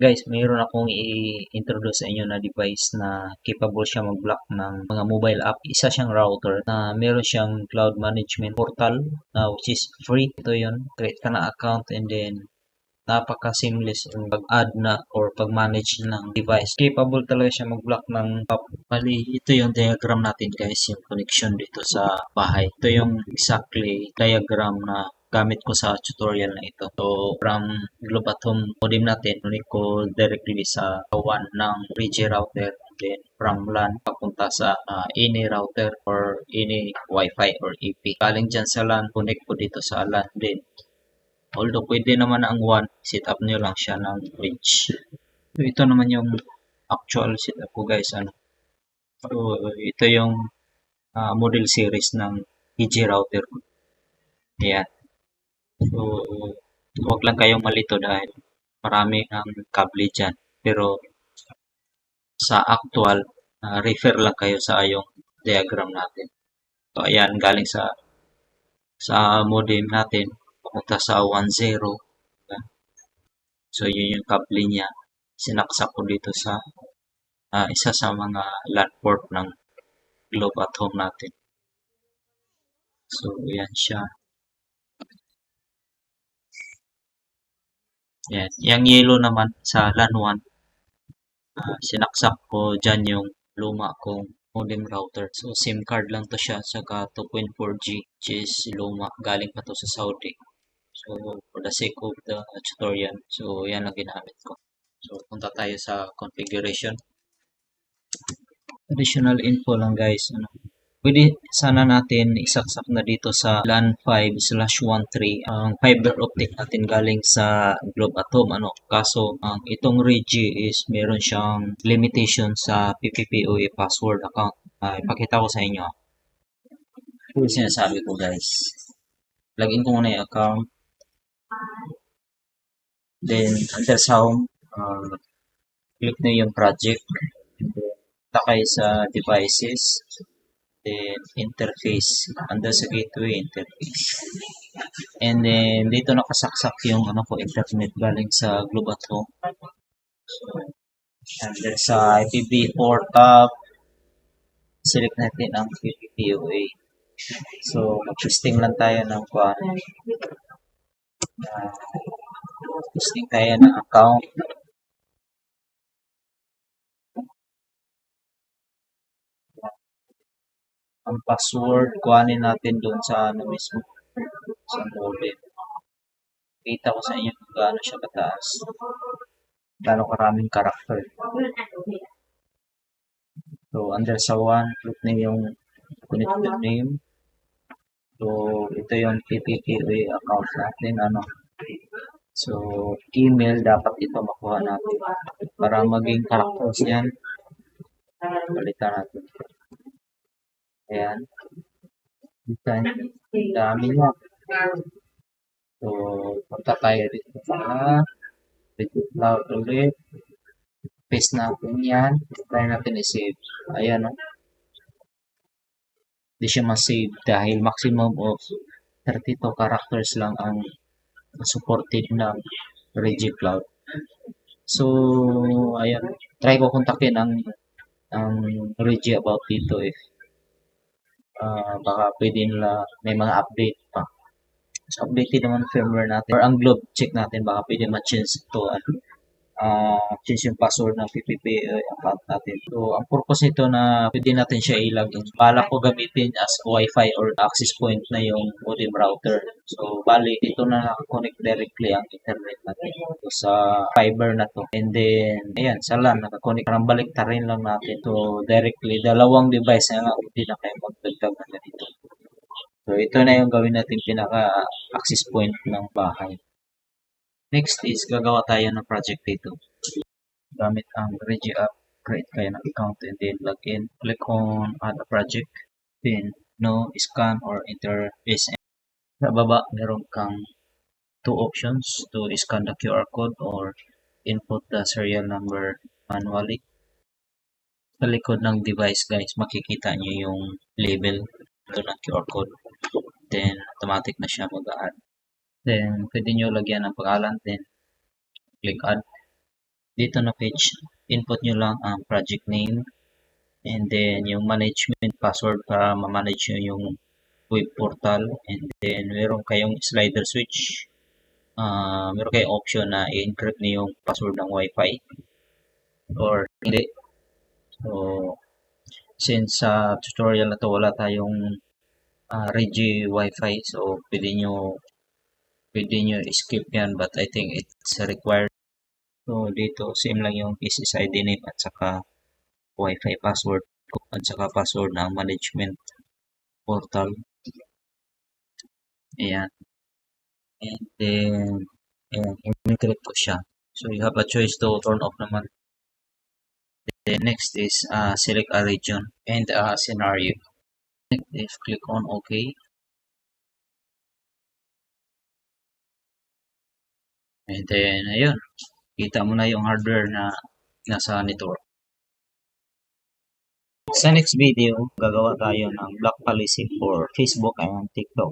Guys, mayroon akong i-introduce sa inyo na device na capable siya mag-block ng mga mobile app. Isa siyang router na meron siyang cloud management portal which is free. Ito yun. Create ka na account and then napaka-seamless yung pag-add na or pag-manage ng device. Capable talaga siya mag-block ng app. Bali, ito yung diagram natin guys, yung connection dito sa bahay. Ito yung exactly diagram na gamit ko sa tutorial na ito. So, from Globe at Home modem natin, connect ko directly sa WAN ng 3G router. Then, from LAN, papunta sa any router or any Wi-Fi or EP. Galing dyan sa LAN, connect ko dito sa LAN. Then, although pwede naman ang WAN, set up nyo lang siya ng bridge. So, ito naman yung actual setup ko guys. So, ito yung model series ng 3G router ko. Ayan. So, huwag lang kayong malito dahil marami ang kable dyan. Pero, sa actual, refer lang kayo sa yung diagram natin. So, ayan, galing sa modem natin, papunta sa 1.0. So, yun yung kable niya. Sinaksak ko dito sa isa sa mga LAN port ng Globe at Home natin. So, yan siya. Yan. Yung yellow naman sa LAN 1, sinaksak ko dyan yung luma kong modem router. So, SIM card lang to siya, saka 2.4G, which is luma. Galing pa to sa Saudi. So, for the sake of the tutorial, so yan ang ginamit ko. So, punta tayo sa configuration. Additional info lang guys. Pwede sana natin isaksak na dito sa LAN 5/13 ang fiber optic natin galing sa Globe at Home. Kaso, itong Regi is meron siyang limitation sa PPPoE password account. Ipakita ko sa inyo. Ito yung sinasabi ko guys. Login ko muna yung account. Then, under sa home, click nyo yung project. Takay sa devices. Then, interface. Under sa gateway, interface. And then, dito nakasaksak yung internet galing sa Globe at Home. Under sa IPv4 tab, select natin ang PPPoE. So, mag-testing lang tayo ng testing tayo ng account. Ang password, kuhanin natin doon sa mismo sa modem. Kita ko sa inyo kung gaano siya kataas. Gaano karaming karakter. So, under sa 1, click na yung connected name. So, ito yung PPPoE account natin. So, email, dapat ito makuha natin. Para maging characters yan, balitan natin. Ayan. Dami nga. So, punta tayo dito sa Reddit Cloud ulit. Paste natin yan. Try natin i-save. Ayan, Hindi siya ma-save dahil maximum of 32 characters lang ang supported ng Regi Cloud. So, ayan. Try ko kontakin ang Regi about dito if baka pwede nila may mga update pa. So, updated naman firmware natin or ang Globe check natin baka pwede ma-change to change yung password ng PPP account natin. So, ang purpose nito na pwede natin siya i-login. Balak ko gamitin as Wi-Fi or access point na yung modem router. So, bali, dito na nakakonect directly ang internet natin. So, sa fiber na to. And then, ayan, sa LAN, nakakonect. Parang baliktarin lang natin. So, directly, dalawang device na nga, hindi na kayo magdagdag na ganito. So, ito na yung gawin natin pinaka-access point ng bahay. Next is gagawa tayo ng project dito. Gamit ang Regi app, create kayo ng account and then login. Click on add a project. Then no, scan or interface. Sa baba, meron kang two options to scan the QR code or input the serial number manually. Sa likod ng device guys, makikita nyo yung label ito ng QR code. Then automatic na siya mag-add. Then, pwede nyo lagyan ng pangalan. Then, click add. dito na page, input nyo lang ang project name and then yung management password para ma-manage nyo yung web portal, and then meron kayong slider switch. Meron kayong option na i-encrypt niyo yung password ng wifi or hindi. So, since sa tutorial na to wala tayong Regi wifi, so pwede nyo skip yan, but I think it's required. So, dito same lang yung SSID name at saka wifi password at saka password ng management portal. Ayan. And then, ayan, encrypt ko siya. So, you have a choice to turn off naman. Then, next is select a region and a scenario. If click on OK. And then, ayun. Kita mo na yung hardware na nasa network. Sa next video, gagawa tayo ng block policy for Facebook and TikTok.